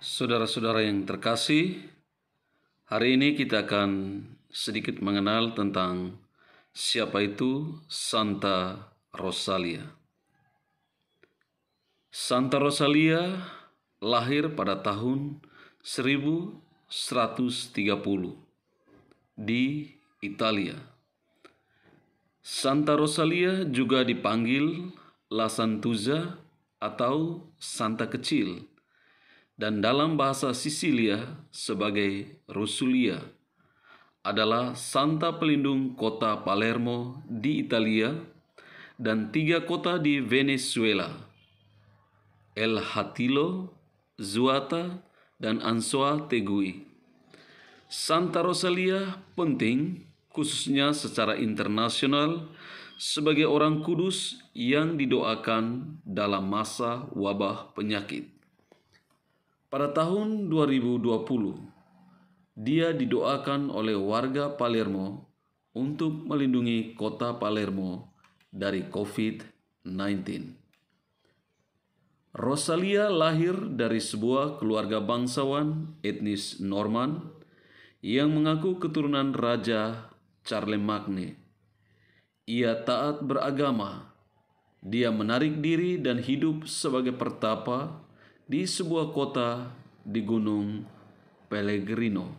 Saudara-saudara yang terkasih, hari ini kita akan sedikit mengenal tentang siapa itu Santa Rosalia. Santa Rosalia lahir pada tahun 1130 di Italia. Santa Rosalia juga dipanggil La Santuzza atau Santa Kecil, dan dalam bahasa Sisilia sebagai Rosulia, adalah Santa pelindung kota Palermo di Italia dan 3 kota di Venezuela, El Hatillo, Zuata, dan Anzoa Tegui. Santa Rosalia penting khususnya secara internasional sebagai orang kudus yang didoakan dalam masa wabah penyakit. Pada tahun 2020, dia didoakan oleh warga Palermo untuk melindungi kota Palermo dari COVID-19. Rosalia lahir dari sebuah keluarga bangsawan etnis Norman yang mengaku keturunan Raja Charlemagne. Ia taat beragama. Dia menarik diri dan hidup sebagai pertapa di sebuah kota di Gunung Pellegrino,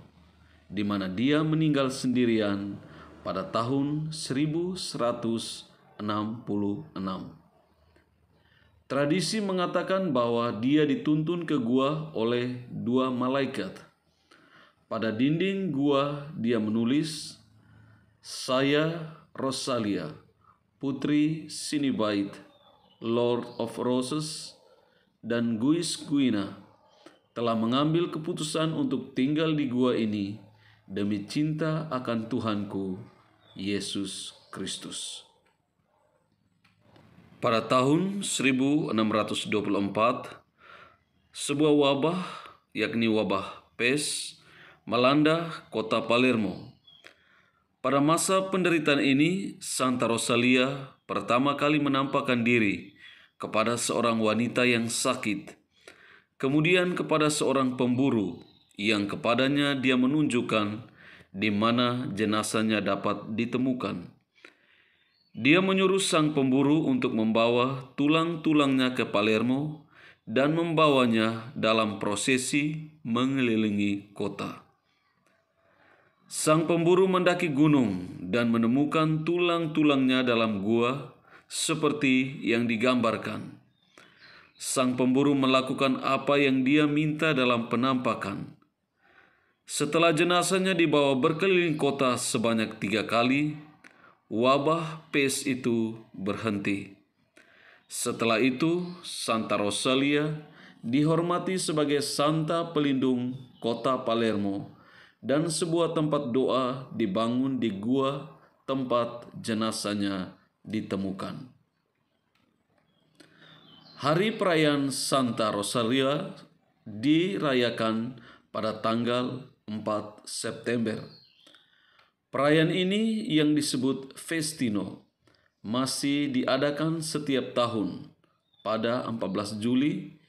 di mana dia meninggal sendirian pada tahun 1166. Tradisi mengatakan bahwa dia dituntun ke gua oleh 2 malaikat. Pada dinding gua dia menulis, "Saya Rosalia, putri Cenobite, Lord of Roses, dan Guisguina, telah mengambil keputusan untuk tinggal di gua ini demi cinta akan Tuhanku, Yesus Kristus." Pada tahun 1624, sebuah wabah, yakni wabah pes, melanda kota Palermo. Pada masa penderitaan ini, Santa Rosalia pertama kali menampakkan diri kepada seorang wanita yang sakit, kemudian kepada seorang pemburu yang kepadanya dia menunjukkan di mana jenazahnya dapat ditemukan. Dia menyuruh sang pemburu untuk membawa tulang-tulangnya ke Palermo dan membawanya dalam prosesi mengelilingi kota. Sang pemburu mendaki gunung dan menemukan tulang-tulangnya dalam gua seperti yang digambarkan. Sang pemburu melakukan apa yang dia minta dalam penampakan. Setelah jenazahnya dibawa berkeliling kota sebanyak 3 kali, wabah pes itu berhenti. Setelah itu, Santa Rosalia dihormati sebagai Santa pelindung kota Palermo, dan sebuah tempat doa dibangun di gua tempat jenazahnya ditemukan. Hari perayaan Santa Rosalia dirayakan pada tanggal 4 September. Perayaan ini yang disebut Festino masih diadakan setiap tahun pada 14 Juli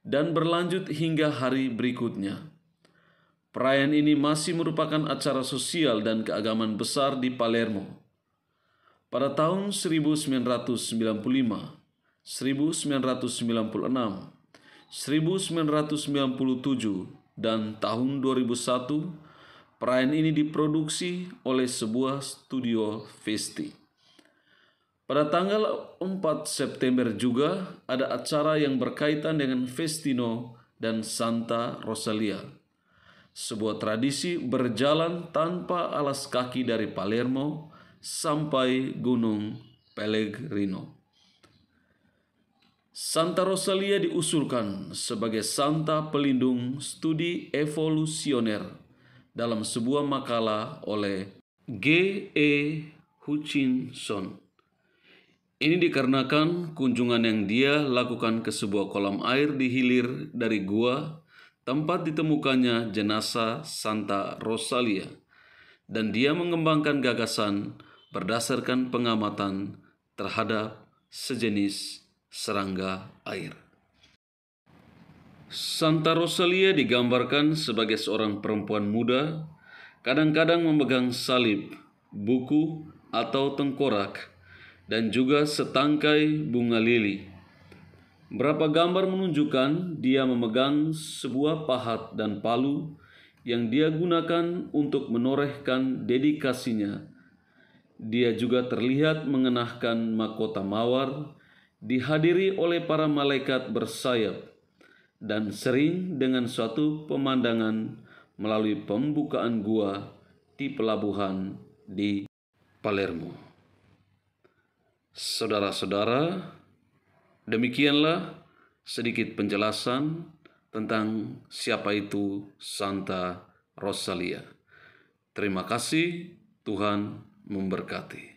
dan berlanjut hingga hari berikutnya. Perayaan ini masih merupakan acara sosial dan keagamaan besar di Palermo. Pada tahun 1995, 1996, 1997, dan tahun 2001, perayaan ini diproduksi oleh sebuah studio Festi. Pada tanggal 4 September juga ada acara yang berkaitan dengan Festino dan Santa Rosalia. Sebuah tradisi berjalan tanpa alas kaki dari Palermo sampai Gunung Pellegrino. Santa Rosalia diusulkan sebagai Santa pelindung studi evolusioner dalam sebuah makalah oleh G.E. Hutchinson. Ini dikarenakan kunjungan yang dia lakukan ke sebuah kolam air di hilir dari gua tempat ditemukannya jenazah Santa Rosalia, dan dia mengembangkan gagasan berdasarkan pengamatan terhadap sejenis serangga air. Santa Rosalia digambarkan sebagai seorang perempuan muda, kadang-kadang memegang salib, buku, atau tengkorak, dan juga setangkai bunga lili. Beberapa gambar menunjukkan dia memegang sebuah pahat dan palu yang dia gunakan untuk menorehkan dedikasinya. Dia juga terlihat mengenakan mahkota mawar, dihadiri oleh para malaikat bersayap, dan sering dengan suatu pemandangan melalui pembukaan gua di pelabuhan di Palermo. Saudara-saudara, demikianlah sedikit penjelasan tentang siapa itu Santa Rosalia. Terima kasih, Tuhan memberkati.